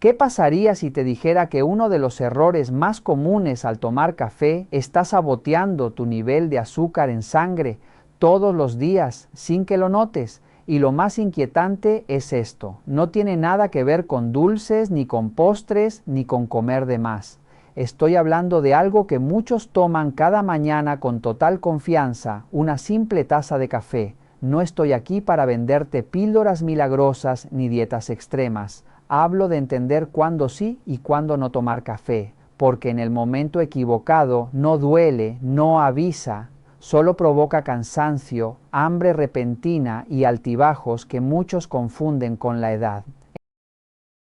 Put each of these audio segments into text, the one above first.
¿Qué pasaría si te dijera que uno de los errores más comunes al tomar café está saboteando tu nivel de azúcar en sangre todos los días sin que lo notes? Y lo más inquietante es esto: no tiene nada que ver con dulces, ni con postres, ni con comer de más. Estoy hablando de algo que muchos toman cada mañana con total confianza, una simple taza de café. No estoy aquí para venderte píldoras milagrosas ni dietas extremas. Hablo de entender cuándo sí y cuándo no tomar café, porque en el momento equivocado no duele, no avisa, solo provoca cansancio, hambre repentina y altibajos que muchos confunden con la edad.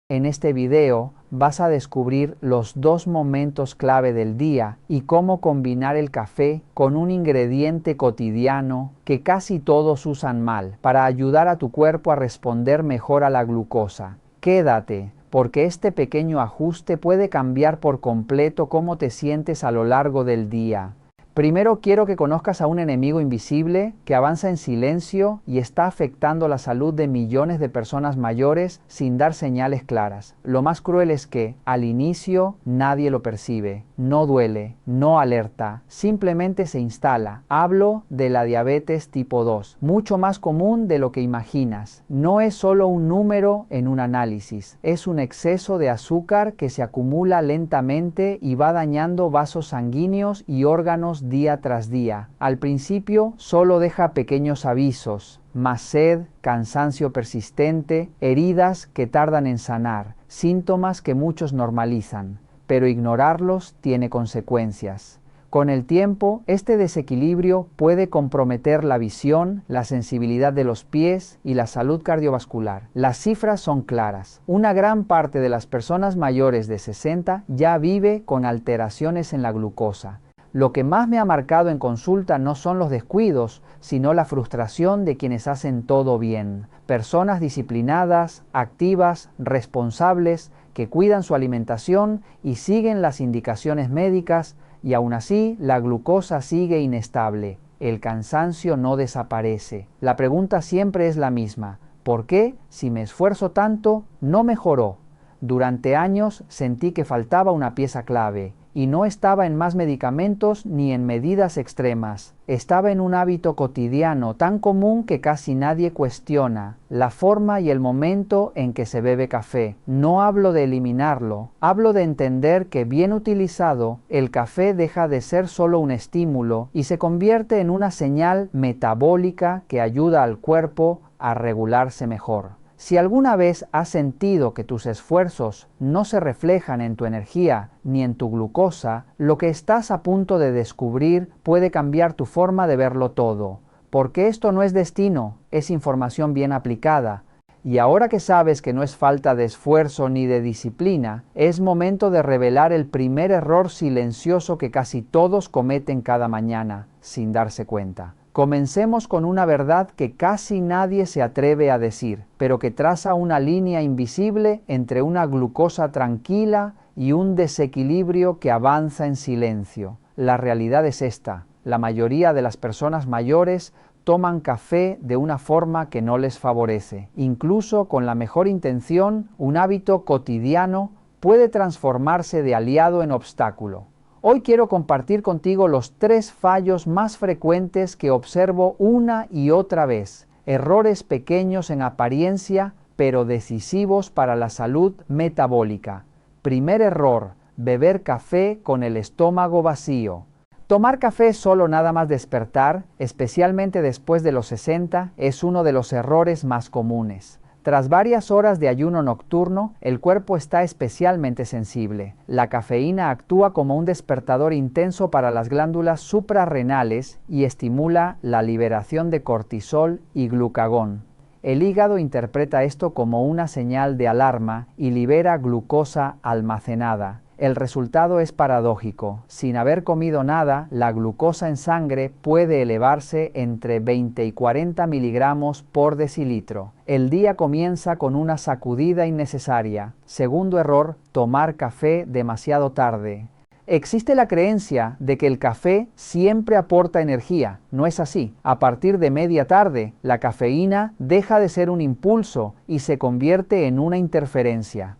En este video vas a descubrir los dos momentos clave del día y cómo combinar el café con un ingrediente cotidiano que casi todos usan mal para ayudar a tu cuerpo a responder mejor a la glucosa. Quédate, porque este pequeño ajuste puede cambiar por completo cómo te sientes a lo largo del día. Primero quiero que conozcas a un enemigo invisible que avanza en silencio y está afectando la salud de millones de personas mayores sin dar señales claras. Lo más cruel es que, al inicio, nadie lo percibe, no duele, no alerta, simplemente se instala. Hablo de la diabetes tipo 2, mucho más común de lo que imaginas. No es solo un número en un análisis, es un exceso de azúcar que se acumula lentamente y va dañando vasos sanguíneos y órganos día tras día. Al principio solo deja pequeños avisos: más sed, cansancio persistente, heridas que tardan en sanar, síntomas que muchos normalizan, pero ignorarlos tiene consecuencias. Con el tiempo, este desequilibrio puede comprometer la visión, la sensibilidad de los pies y la salud cardiovascular. Las cifras son claras. Una gran parte de las personas mayores de 60 ya vive con alteraciones en la glucosa. Lo que más me ha marcado en consulta no son los descuidos, sino la frustración de quienes hacen todo bien. Personas disciplinadas, activas, responsables, que cuidan su alimentación y siguen las indicaciones médicas, y aún así la glucosa sigue inestable. El cansancio no desaparece. La pregunta siempre es la misma: ¿por qué, si me esfuerzo tanto, no mejoró? Durante años sentí que faltaba una pieza clave. Y no estaba en más medicamentos ni en medidas extremas. Estaba en un hábito cotidiano tan común que casi nadie cuestiona: la forma y el momento en que se bebe café. No hablo de eliminarlo, hablo de entender que, bien utilizado, el café deja de ser solo un estímulo y se convierte en una señal metabólica que ayuda al cuerpo a regularse mejor. Si alguna vez has sentido que tus esfuerzos no se reflejan en tu energía ni en tu glucosa, lo que estás a punto de descubrir puede cambiar tu forma de verlo todo. Porque esto no es destino, es información bien aplicada. Y ahora que sabes que no es falta de esfuerzo ni de disciplina, es momento de revelar el primer error silencioso que casi todos cometen cada mañana, sin darse cuenta. Comencemos con una verdad que casi nadie se atreve a decir, pero que traza una línea invisible entre una glucosa tranquila y un desequilibrio que avanza en silencio. La realidad es esta: la mayoría de las personas mayores toman café de una forma que no les favorece. Incluso con la mejor intención, un hábito cotidiano puede transformarse de aliado en obstáculo. Hoy quiero compartir contigo los 3 fallos más frecuentes que observo una y otra vez. Errores pequeños en apariencia, pero decisivos para la salud metabólica. Primer error: beber café con el estómago vacío. Tomar café solo nada más despertar, especialmente después de los 60, es uno de los errores más comunes. Tras varias horas de ayuno nocturno, el cuerpo está especialmente sensible. La cafeína actúa como un despertador intenso para las glándulas suprarrenales y estimula la liberación de cortisol y glucagón. El hígado interpreta esto como una señal de alarma y libera glucosa almacenada. El resultado es paradójico. Sin haber comido nada, la glucosa en sangre puede elevarse entre 20 y 40 miligramos por decilitro. El día comienza con una sacudida innecesaria. Segundo error: tomar café demasiado tarde. Existe la creencia de que el café siempre aporta energía. No es así. A partir de media tarde, la cafeína deja de ser un impulso y se convierte en una interferencia.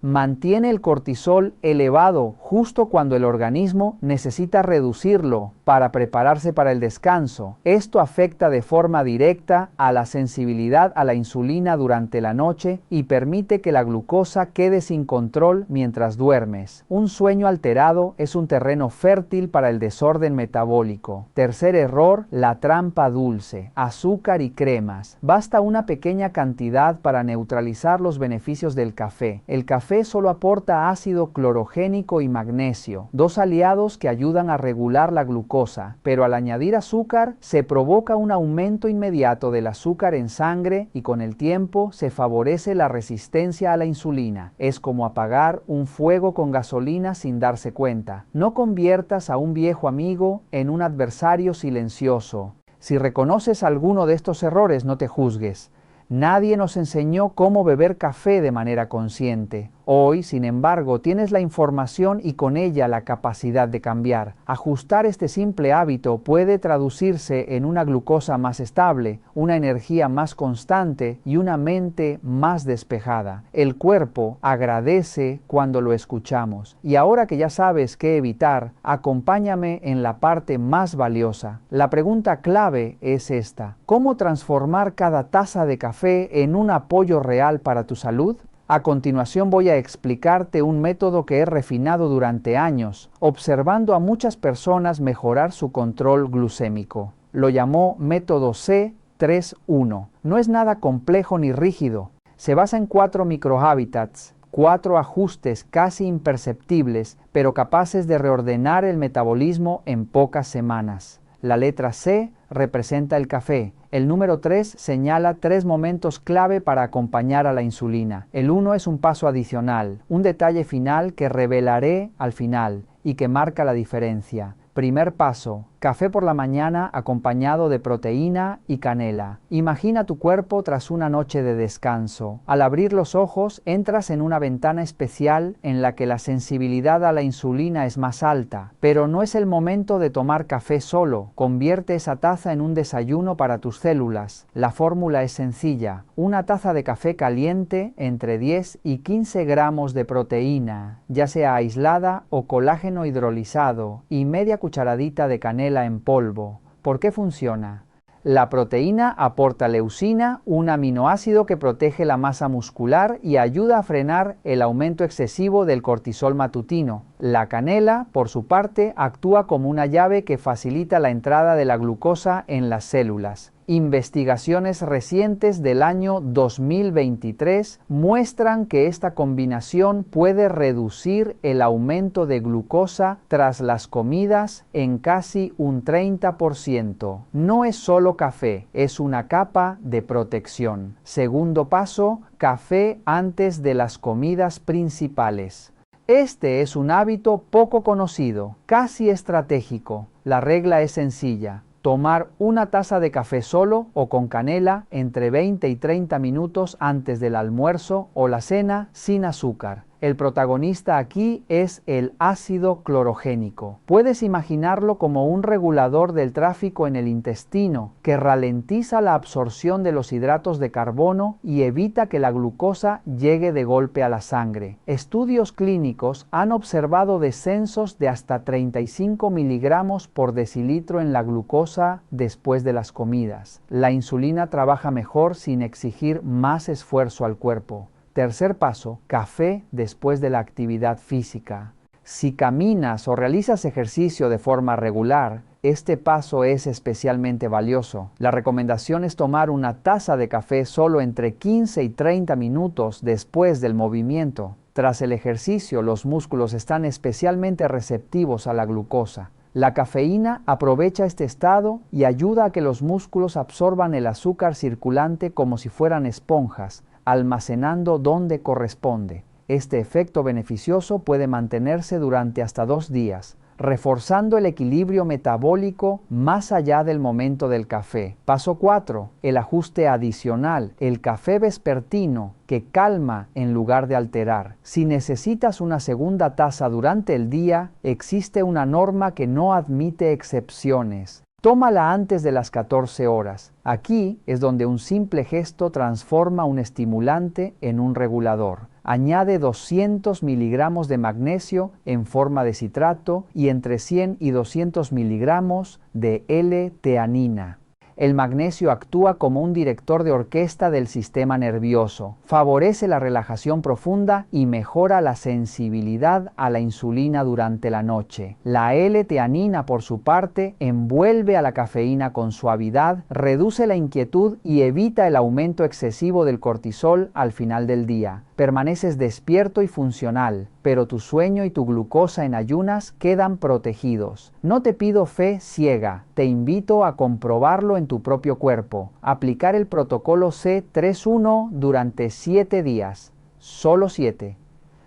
Mantiene el cortisol elevado justo cuando el organismo necesita reducirlo para prepararse para el descanso. Esto afecta de forma directa a la sensibilidad a la insulina durante la noche y permite que la glucosa quede sin control mientras duermes. Un sueño alterado es un terreno fértil para el desorden metabólico. Tercer error, la trampa dulce, azúcar y cremas. Basta una pequeña cantidad para neutralizar los beneficios del café. El café solo aporta ácido clorogénico y magnesio, dos aliados que ayudan a regular la glucosa, pero al añadir azúcar se provoca un aumento inmediato del azúcar en sangre y con el tiempo se favorece la resistencia a la insulina. Es como apagar un fuego con gasolina sin darse cuenta. No conviertas a un viejo amigo en un adversario silencioso. Si reconoces alguno de estos errores, no te juzgues. Nadie nos enseñó cómo beber café de manera consciente. Hoy, sin embargo, tienes la información y con ella la capacidad de cambiar. Ajustar este simple hábito puede traducirse en una glucosa más estable, una energía más constante y una mente más despejada. El cuerpo agradece cuando lo escuchamos. Y ahora que ya sabes qué evitar, acompáñame en la parte más valiosa. La pregunta clave es esta: ¿cómo transformar cada taza de café en un apoyo real para tu salud? A continuación voy a explicarte un método que he refinado durante años, observando a muchas personas mejorar su control glucémico. Lo llamó método C31. No es nada complejo ni rígido. Se basa en 4 microhábitats, 4 ajustes casi imperceptibles, pero capaces de reordenar el metabolismo en pocas semanas. La letra C representa el café. El número 3 señala 3 momentos clave para acompañar a la insulina. El 1 es un paso adicional, un detalle final que revelaré al final y que marca la diferencia. Primer paso, café por la mañana acompañado de proteína y canela. Imagina tu cuerpo tras una noche de descanso. Al abrir los ojos, entras en una ventana especial en la que la sensibilidad a la insulina es más alta. Pero no es el momento de tomar café solo. Convierte esa taza en un desayuno para tus células. La fórmula es sencilla. Una taza de café caliente, entre 10 y 15 gramos de proteína, ya sea aislada o colágeno hidrolizado, y media cucharadita de canela en polvo. ¿Por qué funciona? La proteína aporta leucina, un aminoácido que protege la masa muscular y ayuda a frenar el aumento excesivo del cortisol matutino. La canela, por su parte, actúa como una llave que facilita la entrada de la glucosa en las células. Investigaciones recientes del año 2023 muestran que esta combinación puede reducir el aumento de glucosa tras las comidas en casi un 30%. No es solo café, es una capa de protección. Segundo paso, café antes de las comidas principales. Este es un hábito poco conocido, casi estratégico. La regla es sencilla: tomar una taza de café solo o con canela entre 20 y 30 minutos antes del almuerzo o la cena sin azúcar. El protagonista aquí es el ácido clorogénico. Puedes imaginarlo como un regulador del tráfico en el intestino que ralentiza la absorción de los hidratos de carbono y evita que la glucosa llegue de golpe a la sangre. Estudios clínicos han observado descensos de hasta 35 miligramos por decilitro en la glucosa después de las comidas. La insulina trabaja mejor sin exigir más esfuerzo al cuerpo. Tercer paso, café después de la actividad física. Si caminas o realizas ejercicio de forma regular, este paso es especialmente valioso. La recomendación es tomar una taza de café solo entre 15 y 30 minutos después del movimiento. Tras el ejercicio, los músculos están especialmente receptivos a la glucosa. La cafeína aprovecha este estado y ayuda a que los músculos absorban el azúcar circulante como si fueran esponjas, almacenando donde corresponde. Este efecto beneficioso puede mantenerse durante hasta 2 días, reforzando el equilibrio metabólico más allá del momento del café. Paso 4. El ajuste adicional, el café vespertino, que calma en lugar de alterar. Si necesitas una segunda taza durante el día, existe una norma que no admite excepciones. Tómala antes de las 14 horas. Aquí es donde un simple gesto transforma un estimulante en un regulador. Añade 200 miligramos de magnesio en forma de citrato y entre 100 y 200 miligramos de L-teanina. El magnesio actúa como un director de orquesta del sistema nervioso, favorece la relajación profunda y mejora la sensibilidad a la insulina durante la noche. La L-teanina, por su parte, envuelve a la cafeína con suavidad, reduce la inquietud y evita el aumento excesivo del cortisol al final del día. Permaneces despierto y funcional, pero tu sueño y tu glucosa en ayunas quedan protegidos. No te pido fe ciega, te invito a comprobarlo en tu propio cuerpo. Aplicar el protocolo C31 durante 7 días, solo 7.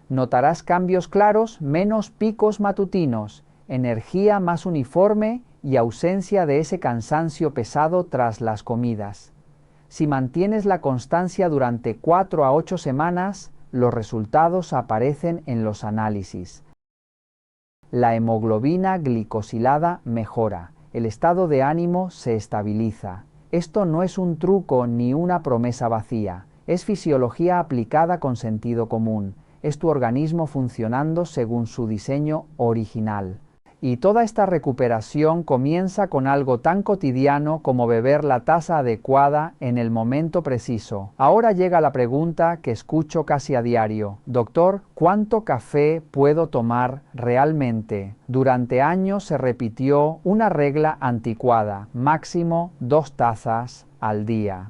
Notarás cambios claros, menos picos matutinos, energía más uniforme y ausencia de ese cansancio pesado tras las comidas. Si mantienes la constancia durante 4 a 8 semanas, los resultados aparecen en los análisis. La hemoglobina glicosilada mejora, el estado de ánimo se estabiliza. Esto no es un truco ni una promesa vacía, es fisiología aplicada con sentido común, es tu organismo funcionando según su diseño original. Y toda esta recuperación comienza con algo tan cotidiano como beber la taza adecuada en el momento preciso. Ahora llega la pregunta que escucho casi a diario. Doctor, ¿cuánto café puedo tomar realmente? Durante años se repitió una regla anticuada, máximo 2 tazas al día.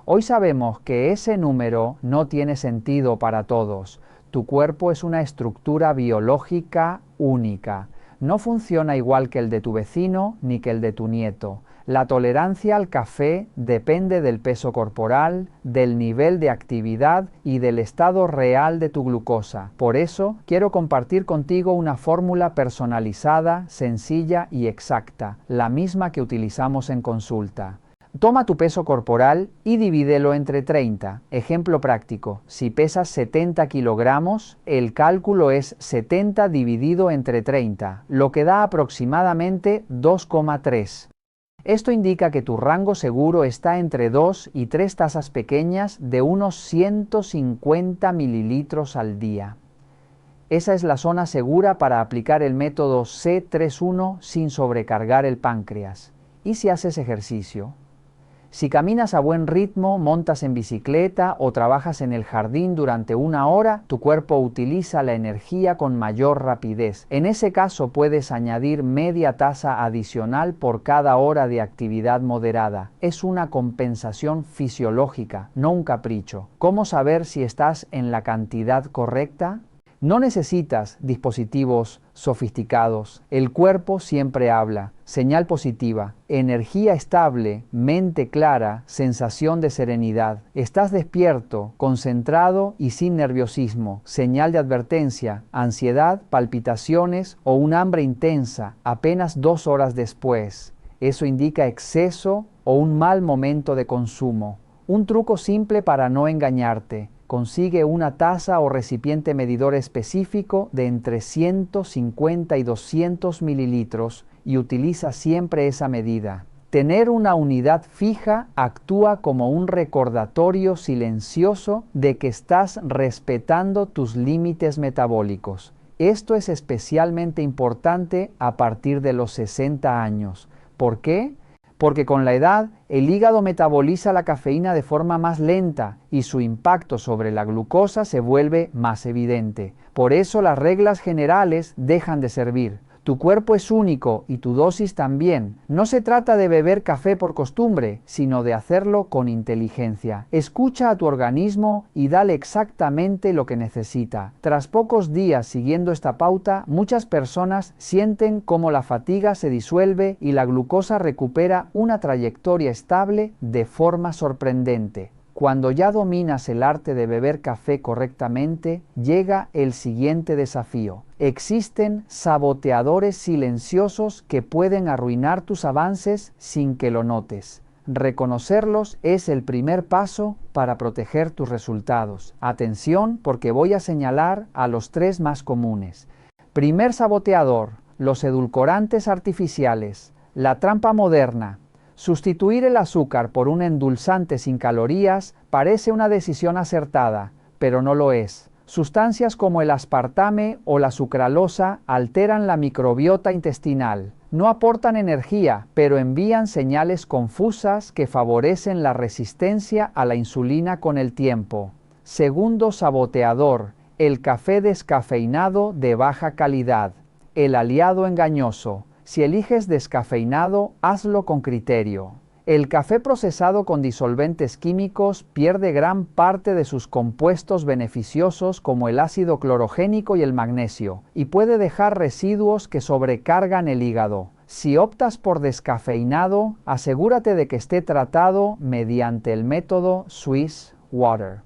Hoy sabemos que ese número no tiene sentido para todos. Tu cuerpo es una estructura biológica única. No funciona igual que el de tu vecino ni que el de tu nieto. La tolerancia al café depende del peso corporal, del nivel de actividad y del estado real de tu glucosa. Por eso, quiero compartir contigo una fórmula personalizada, sencilla y exacta, la misma que utilizamos en consulta. Toma tu peso corporal y divídelo entre 30. Ejemplo práctico, si pesas 70 kilogramos, el cálculo es 70 dividido entre 30, lo que da aproximadamente 2,3. Esto indica que tu rango seguro está entre 2 y 3 tazas pequeñas de unos 150 mililitros al día. Esa es la zona segura para aplicar el método C31 sin sobrecargar el páncreas. ¿Y si haces ejercicio? Si caminas a buen ritmo, montas en bicicleta o trabajas en el jardín durante 1 hora, tu cuerpo utiliza la energía con mayor rapidez. En ese caso puedes añadir media taza adicional por cada hora de actividad moderada. Es una compensación fisiológica, no un capricho. ¿Cómo saber si estás en la cantidad correcta? No necesitas dispositivos sofisticados. El cuerpo siempre habla. Señal positiva, energía estable, mente clara, sensación de serenidad. Estás despierto, concentrado y sin nerviosismo. Señal de advertencia, ansiedad, palpitaciones o un hambre intensa apenas 2 horas después. Eso indica exceso o un mal momento de consumo. Un truco simple para no engañarte. Consigue una taza o recipiente medidor específico de entre 150 y 200 mililitros y utiliza siempre esa medida. Tener una unidad fija actúa como un recordatorio silencioso de que estás respetando tus límites metabólicos. Esto es especialmente importante a partir de los 60 años. ¿Por qué? Porque con la edad el hígado metaboliza la cafeína de forma más lenta y su impacto sobre la glucosa se vuelve más evidente. Por eso las reglas generales dejan de servir. Tu cuerpo es único y tu dosis también. No se trata de beber café por costumbre, sino de hacerlo con inteligencia. Escucha a tu organismo y dale exactamente lo que necesita. Tras pocos días siguiendo esta pauta, muchas personas sienten cómo la fatiga se disuelve y la glucosa recupera una trayectoria estable de forma sorprendente. Cuando ya dominas el arte de beber café correctamente, llega el siguiente desafío. Existen saboteadores silenciosos que pueden arruinar tus avances sin que lo notes. Reconocerlos es el primer paso para proteger tus resultados. Atención, porque voy a señalar a los 3 más comunes. Primer saboteador, los edulcorantes artificiales, la trampa moderna. Sustituir el azúcar por un endulzante sin calorías parece una decisión acertada, pero no lo es. Sustancias como el aspartame o la sucralosa alteran la microbiota intestinal. No aportan energía, pero envían señales confusas que favorecen la resistencia a la insulina con el tiempo. Segundo saboteador, el café descafeinado de baja calidad. El aliado engañoso. Si eliges descafeinado, hazlo con criterio. El café procesado con disolventes químicos pierde gran parte de sus compuestos beneficiosos como el ácido clorogénico y el magnesio, y puede dejar residuos que sobrecargan el hígado. Si optas por descafeinado, asegúrate de que esté tratado mediante el método Swiss Water.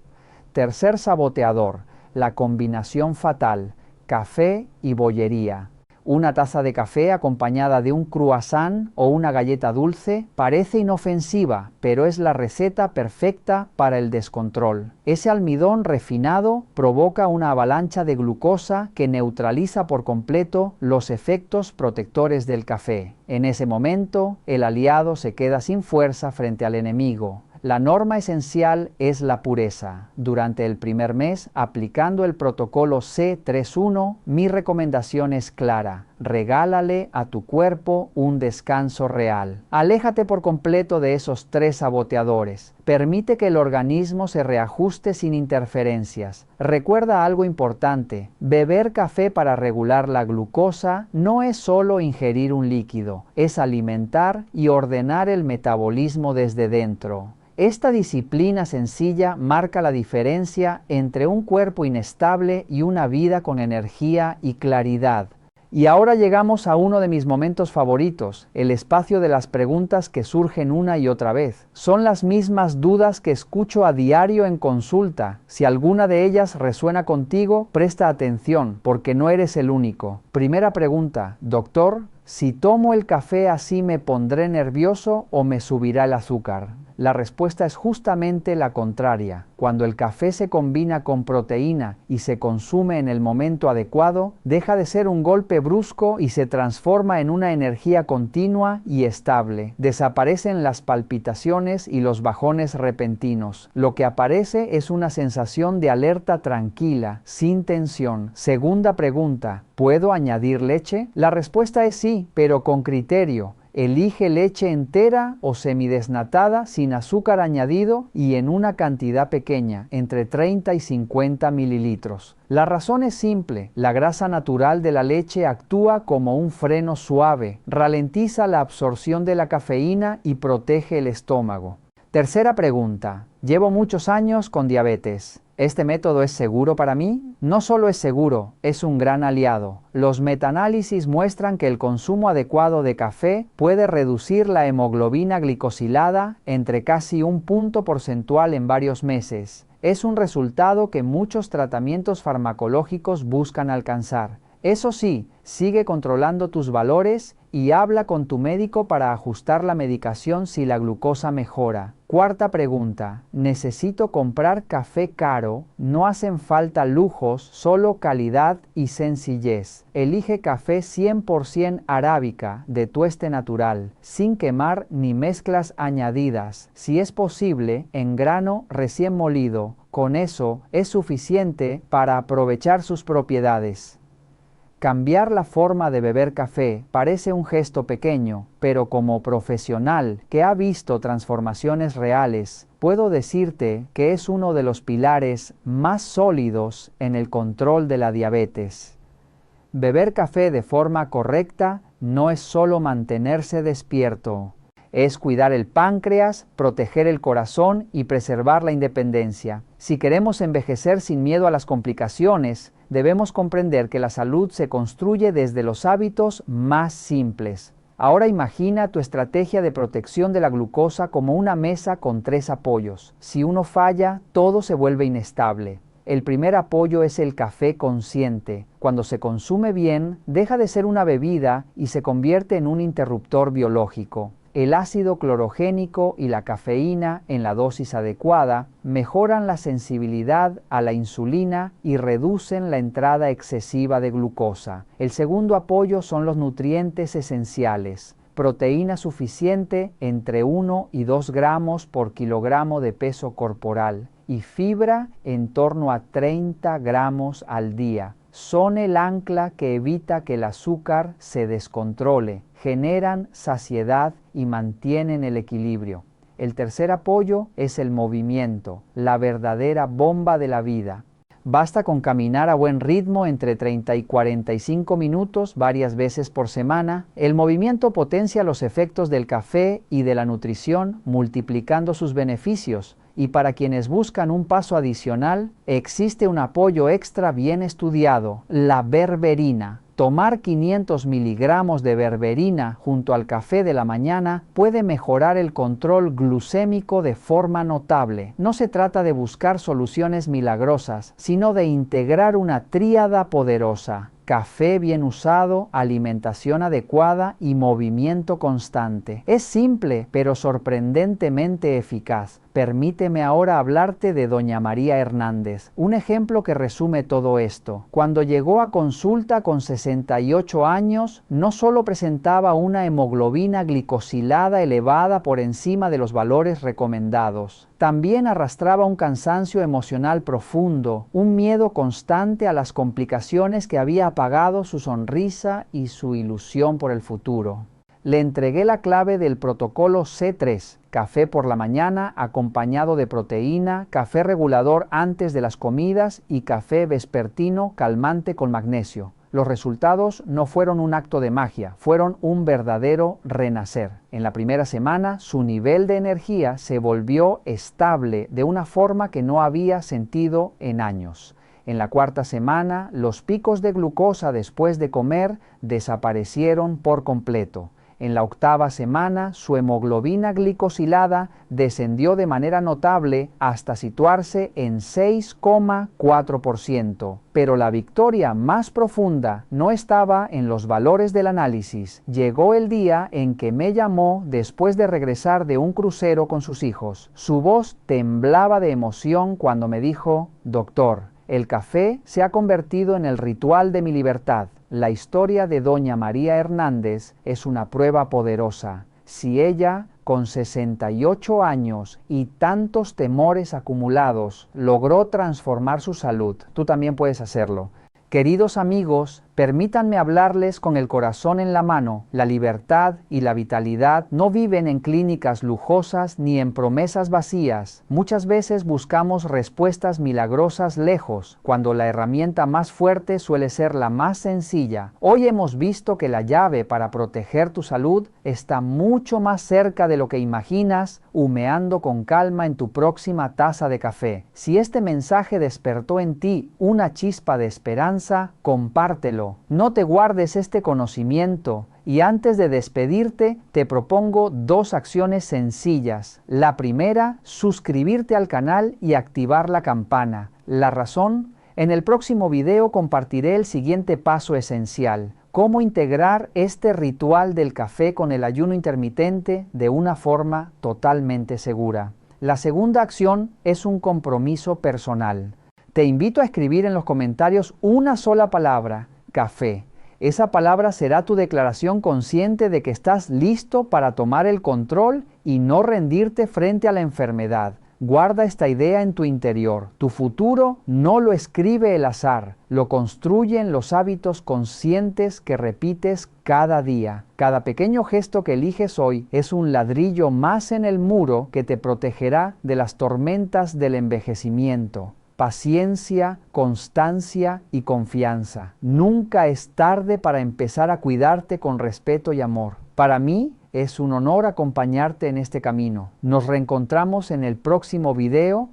Tercer saboteador, la combinación fatal, café y bollería. Una taza de café acompañada de un croissant o una galleta dulce parece inofensiva, pero es la receta perfecta para el descontrol. Ese almidón refinado provoca una avalancha de glucosa que neutraliza por completo los efectos protectores del café. En ese momento, el aliado se queda sin fuerza frente al enemigo. La norma esencial es la pureza. Durante el primer mes, aplicando el protocolo C31, mi recomendación es clara. Regálale a tu cuerpo un descanso real. Aléjate por completo de esos tres saboteadores. Permite que el organismo se reajuste sin interferencias. Recuerda algo importante. Beber café para regular la glucosa no es solo ingerir un líquido, es alimentar y ordenar el metabolismo desde dentro. Esta disciplina sencilla marca la diferencia entre un cuerpo inestable y una vida con energía y claridad. Y ahora llegamos a uno de mis momentos favoritos, el espacio de las preguntas que surgen una y otra vez. Son las mismas dudas que escucho a diario en consulta. Si alguna de ellas resuena contigo, presta atención, porque no eres el único. Primera pregunta, doctor, ¿si tomo el café así me pondré nervioso o me subirá el azúcar? La respuesta es justamente la contraria. Cuando el café se combina con proteína y se consume en el momento adecuado, deja de ser un golpe brusco y se transforma en una energía continua y estable. Desaparecen las palpitaciones y los bajones repentinos. Lo que aparece es una sensación de alerta tranquila, sin tensión. Segunda pregunta, ¿puedo añadir leche? La respuesta es sí, pero con criterio. Elige leche entera o semidesnatada sin azúcar añadido y en una cantidad pequeña, entre 30 y 50 mililitros. La razón es simple, la grasa natural de la leche actúa como un freno suave, ralentiza la absorción de la cafeína y protege el estómago. Tercera pregunta, llevo muchos años con diabetes. ¿Este método es seguro para mí? No solo es seguro, es un gran aliado. Los metaanálisis muestran que el consumo adecuado de café puede reducir la hemoglobina glicosilada entre casi un punto porcentual en varios meses. Es un resultado que muchos tratamientos farmacológicos buscan alcanzar. Eso sí, sigue controlando tus valores y habla con tu médico para ajustar la medicación si la glucosa mejora. Cuarta pregunta, ¿necesito comprar café caro? No hacen falta lujos, solo calidad y sencillez. Elige café 100% arábica, de tueste natural, sin quemar ni mezclas añadidas. Si es posible, en grano recién molido. Con eso es suficiente para aprovechar sus propiedades. Cambiar la forma de beber café parece un gesto pequeño, pero como profesional que ha visto transformaciones reales, puedo decirte que es uno de los pilares más sólidos en el control de la diabetes. Beber café de forma correcta no es solo mantenerse despierto, es cuidar el páncreas, proteger el corazón y preservar la independencia. Si queremos envejecer sin miedo a las complicaciones, debemos comprender que la salud se construye desde los hábitos más simples. Ahora imagina tu estrategia de protección de la glucosa como una mesa con 3 apoyos. Si uno falla, todo se vuelve inestable. El primer apoyo es el café consciente. Cuando se consume bien, deja de ser una bebida y se convierte en un interruptor biológico. El ácido clorogénico y la cafeína en la dosis adecuada mejoran la sensibilidad a la insulina y reducen la entrada excesiva de glucosa. El segundo apoyo son los nutrientes esenciales. Proteína suficiente entre 1 y 2 gramos por kilogramo de peso corporal. y fibra en torno a 30 gramos al día. Son el ancla que evita que el azúcar se descontrole, generan saciedad y mantienen el equilibrio. El tercer apoyo es el movimiento, la verdadera bomba de la vida. Basta con caminar a buen ritmo entre 30 y 45 minutos varias veces por semana. El movimiento potencia los efectos del café y de la nutrición, multiplicando sus beneficios. Y para quienes buscan un paso adicional, existe un apoyo extra bien estudiado, la berberina. Tomar 500 miligramos de berberina junto al café de la mañana puede mejorar el control glucémico de forma notable. No se trata de buscar soluciones milagrosas, sino de integrar una tríada poderosa: café bien usado, alimentación adecuada y movimiento constante. Es simple, pero sorprendentemente eficaz. Permíteme ahora hablarte de doña María Hernández, un ejemplo que resume todo esto. Cuando llegó a consulta con 68 años, no solo presentaba una hemoglobina glicosilada elevada por encima de los valores recomendados, también arrastraba un cansancio emocional profundo, un miedo constante a las complicaciones que había apagado su sonrisa y su ilusión por el futuro. Le entregué la clave del protocolo C3, café por la mañana acompañado de proteína, café regulador antes de las comidas y café vespertino calmante con magnesio. Los resultados no fueron un acto de magia, fueron un verdadero renacer. En la primera semana, su nivel de energía se volvió estable de una forma que no había sentido en años. En la cuarta semana, los picos de glucosa después de comer desaparecieron por completo. En la octava semana, su hemoglobina glicosilada descendió de manera notable hasta situarse en 6,4%. Pero la victoria más profunda no estaba en los valores del análisis. Llegó el día en que me llamó después de regresar de un crucero con sus hijos. Su voz temblaba de emoción cuando me dijo: «Doctor, el café se ha convertido en el ritual de mi libertad». La historia de doña María Hernández es una prueba poderosa. Si ella, con 68 años y tantos temores acumulados, logró transformar su salud, tú también puedes hacerlo. Queridos amigos, permítanme hablarles con el corazón en la mano. La libertad y la vitalidad no viven en clínicas lujosas ni en promesas vacías. Muchas veces buscamos respuestas milagrosas lejos, cuando la herramienta más fuerte suele ser la más sencilla. Hoy hemos visto que la llave para proteger tu salud está mucho más cerca de lo que imaginas, humeando con calma en tu próxima taza de café. Si este mensaje despertó en ti una chispa de esperanza, compártelo. No te guardes este conocimiento. Y antes de despedirte, te propongo 2 acciones sencillas. La primera, suscribirte al canal y activar la campana. La razón: en el próximo video compartiré el siguiente paso esencial: cómo integrar este ritual del café con el ayuno intermitente de una forma totalmente segura. La segunda acción es un compromiso personal. Te invito a escribir en los comentarios una sola palabra: café. Esa palabra será tu declaración consciente de que estás listo para tomar el control y no rendirte frente a la enfermedad. Guarda esta idea en tu interior. Tu futuro no lo escribe el azar, lo construyen los hábitos conscientes que repites cada día. Cada pequeño gesto que eliges hoy es un ladrillo más en el muro que te protegerá de las tormentas del envejecimiento. Paciencia, constancia y confianza. Nunca es tarde para empezar a cuidarte con respeto y amor. Para mí es un honor acompañarte en este camino. Nos reencontramos en el próximo video.